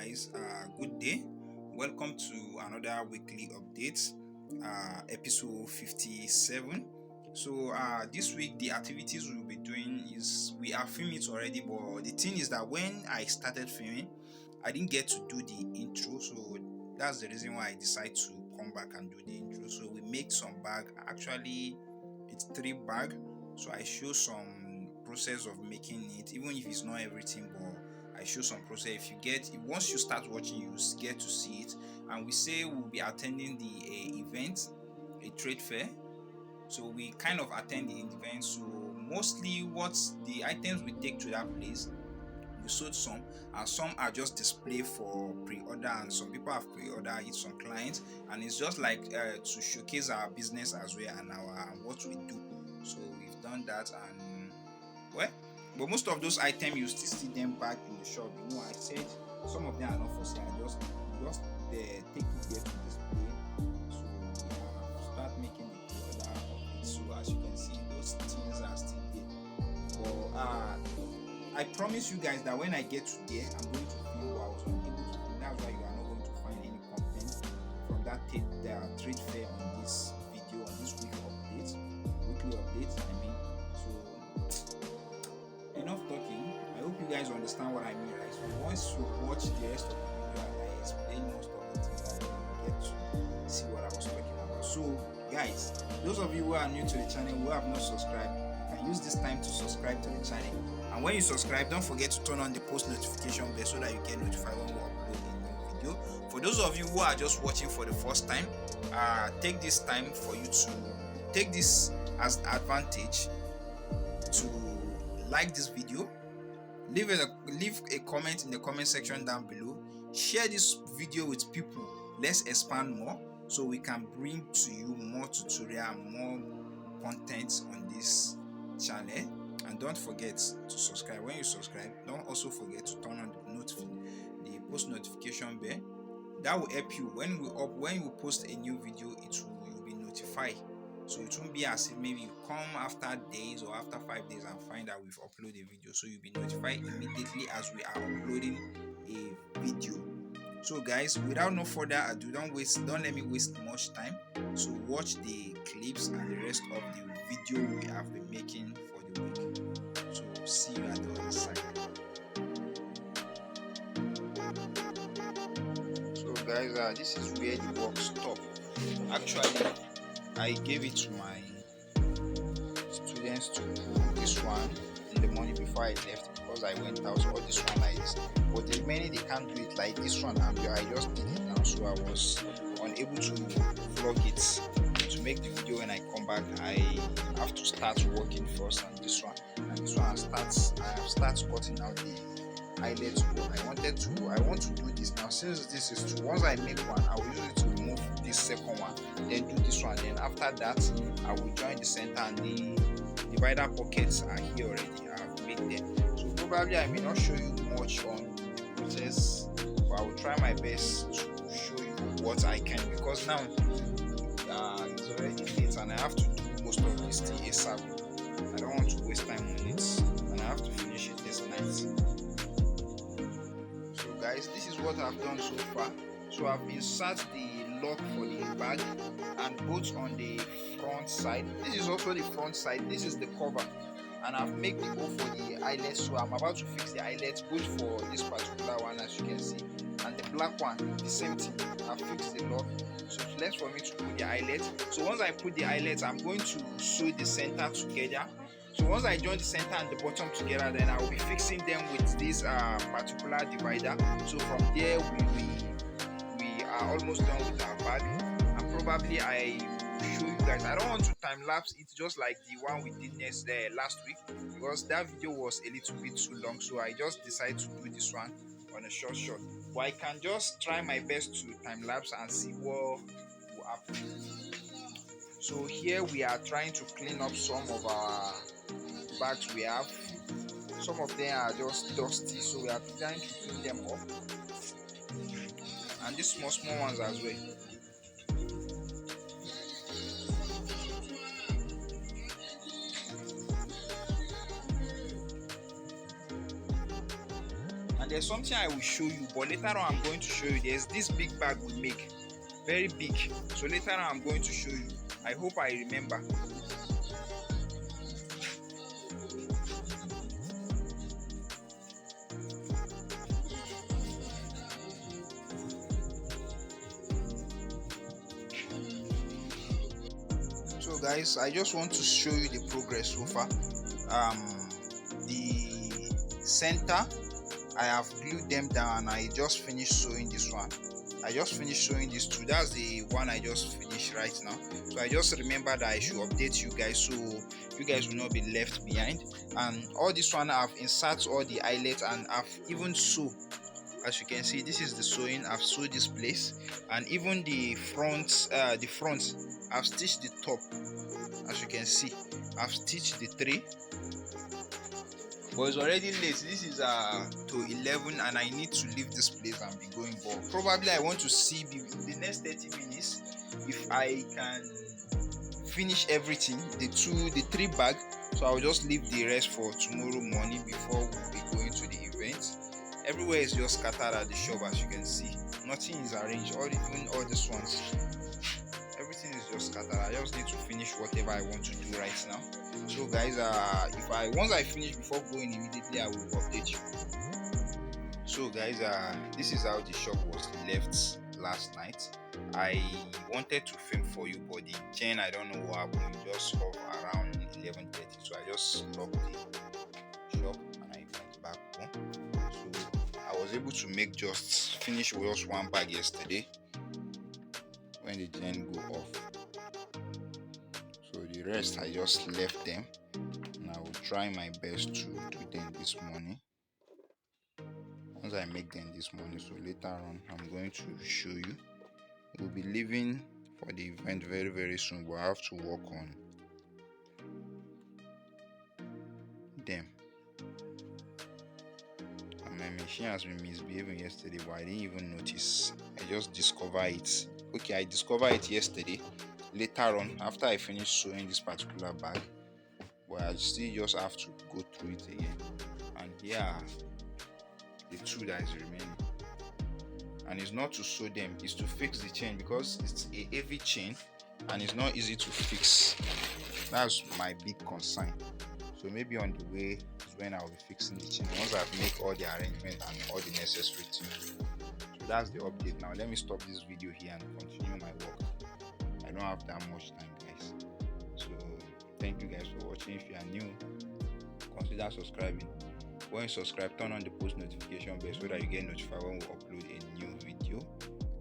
guys, good day. Welcome to another weekly update, episode 57. So, this week the activities we'll be doing is we are filming it already, but the thing is that when I started filming, I didn't get to do the intro, so that's the reason why I decided to come back and do the intro. So, we make some bag, actually, it's 3 bag. So, I show some process of making it, even if it's not everything, but I show some process. If you get once you start watching, you get to see it. And we say we'll be attending the event, a trade fair. So we kind of attend the event. So mostly, what the items we take to that place, we sold some, and some are just display for pre-order, and some people have pre-order it, some clients, and it's just like to showcase our business as well and what we do. So we've done that, and well, but most of those items you still see them back in the shop. I said some of them are not for sale. I just take it there to display. So we start making the pre-order of it. So as you can see, those things are still there. But I promise you guys that when I get to there, I'm going to film what I was unable to film. That's why you are not going to find any content from that trade fair on this video, on this weekly update. So enough talking. I hope you guys understand what I mean, right? So once you watch the rest of the video and I explain most of the things, and you get to see what I was talking about. So guys, those of you who are new to the channel, who have not subscribed, you can use this time to subscribe to the channel. And when you subscribe, don't forget to turn on the post notification bell so that you get notified when we upload a new video. For those of you who are just watching for the first time, take this time for you to take this as advantage to like this video, leave a comment in the comment section down below, share this video with people. Let's expand more so we can bring to you more tutorial and more content on this channel. And don't forget to subscribe. When you subscribe, don't also forget to turn on the post notification bell. That will help you when we post a new video. You'll be notified. So it won't be as if maybe you come after days or after 5 days and find out we've uploaded a video. So you'll be notified immediately as we are uploading a video. So guys, without no further ado, don't let me waste much time. So watch the clips and the rest of the video we have been making for the week. So see you at the other side. So guys, this is where the work stopped. Actually, I gave it to my students to do this one in the morning before I left, because I went out all this one like this. But the remaining they can't do it like this one, and I just did it now, so I was unable to vlog it. To make the video when I come back, I have to start working first on this one, and this one I have started cutting out the eyelets. I want to do this now, since this is two. Once I make one, I will use it to remove this second one, then do this one. Then after that, I will join the center, and the divider pockets are here already. I have made them. So probably I may not show you much on the process, but I will try my best to show you what I can, because now it's already late and I have to do most of this thing ASAP. I don't want to waste time on it, and I have to finish it this night. So guys, this is what I've done so far. So I've insert the lock for the bag, and both on the front side. This is also the front side. This is the cover, and I've made the hole for the eyelet. So I'm about to fix the eyelet both for this particular one, as you can see, and the black one, the same thing. I've fixed the lock. So it's left for me to put the eyelet. So once I put the eyelet, I'm going to sew the center together. So once I join the center and the bottom together, then I will be fixing them with this particular divider. So from there, we are almost done with our bag, and probably I will show you guys. I don't want to time lapse it just like the one we did last week, because that video was a little bit too long. So I just decided to do this one on a short. But I can just try my best to time lapse and see what will happen. So here we are trying to clean up some of our bags we have. Some of them are just dusty, so we are trying to clean them up, and these small ones as well. And there's something I will show you, but later on I'm going to show you. There's this big bag we make, very big. So later on I'm going to show you. I hope I remember. So guys, I just want to show you the progress so far. The center, I have glued them down. I just finished sewing this one. I just finished sewing this two. That's the one I just finished right now. So I just remember that I should update you guys so you guys will not be left behind. And all this one I've inserted all the eyelets and I've even sew. As you can see, this is the sewing. I've sewed this place, and even the front, I've stitched the top. As you can see, I've stitched the three. But it's already late. This is to 11 and I need to leave this place and be going. But probably I want to see in the next 30 minutes if I can finish everything, the three bag. So I'll just leave the rest for tomorrow morning before we'll be going to the event. Everywhere is just scattered at the shop, as you can see. Nothing is arranged, even all these ones. Everything is just scattered. I just need to finish whatever I want to do right now. So guys, once I finish before going immediately, I will update you. So guys, this is how the shop was left last night. I wanted to film for you, but the chain, I don't know what happened, it just off around 11:30. So I just locked the shop and I went back home. So I was able to finish just one bag yesterday when the chain go off. So the rest I just left them, and I will try my best to do them this morning. Once I make them this morning, so later on I'm going to show you. We'll be leaving for the event very very soon, but I have to work on them. And my machine has been misbehaving yesterday, but I didn't even notice. I just discovered it. Okay, I discovered it yesterday. Later on, after I finished sewing this particular bag, but I still just have to go through it again. And here are the two that is remaining. And it's not to sew them, it's to fix the chain, because it's a heavy chain and it's not easy to fix. That's my big concern. So maybe on the way is when I'll be fixing the chain, once I've made all the arrangement and all the necessary things. So that's the update. Now let me stop this video here and continue my work. I don't have that much time, guys. So thank you guys for watching. If you are new, consider subscribing. When you subscribe, turn on the post notification bell so that you get notified when we upload a new video.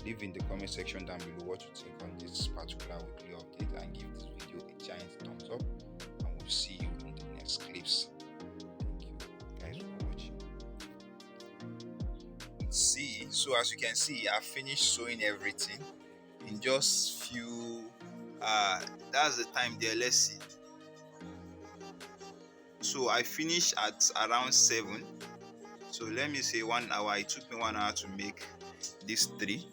Leave in the comment section down below what you think on this particular weekly update, and give this video a giant thumbs up, and we'll see you in the next clips. Thank you guys for watching. See, so as you can see, I finished sewing everything in just few that's the time there. Let's see. So I finished at around 7. So let me say 1 hour. It took me 1 hour to make these three.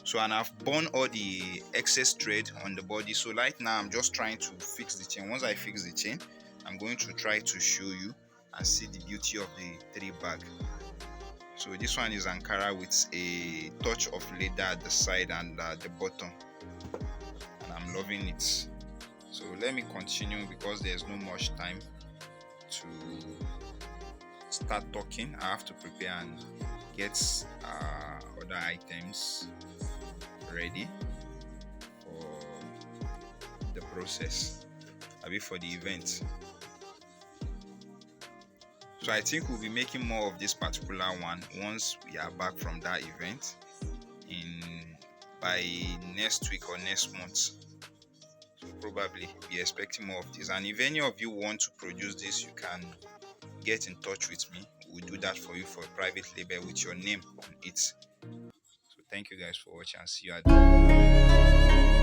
So, and I've burned all the excess thread on the body. So right now I'm just trying to fix the chain. Once I fix the chain, I'm going to try to show you and see the beauty of the three bag. So this one is Ankara with a touch of leather at the side and the bottom, and I'm loving it. So let me continue because there's no much time to start talking. I have to prepare and get other items ready for the process, for the event. So I think we'll be making more of this particular one once we are back from that event by next week or next month. So probably be expecting more of this. And if any of you want to produce this, you can get in touch with me. We'll do that for you for a private label with your name on it. So thank you guys for watching, and see you at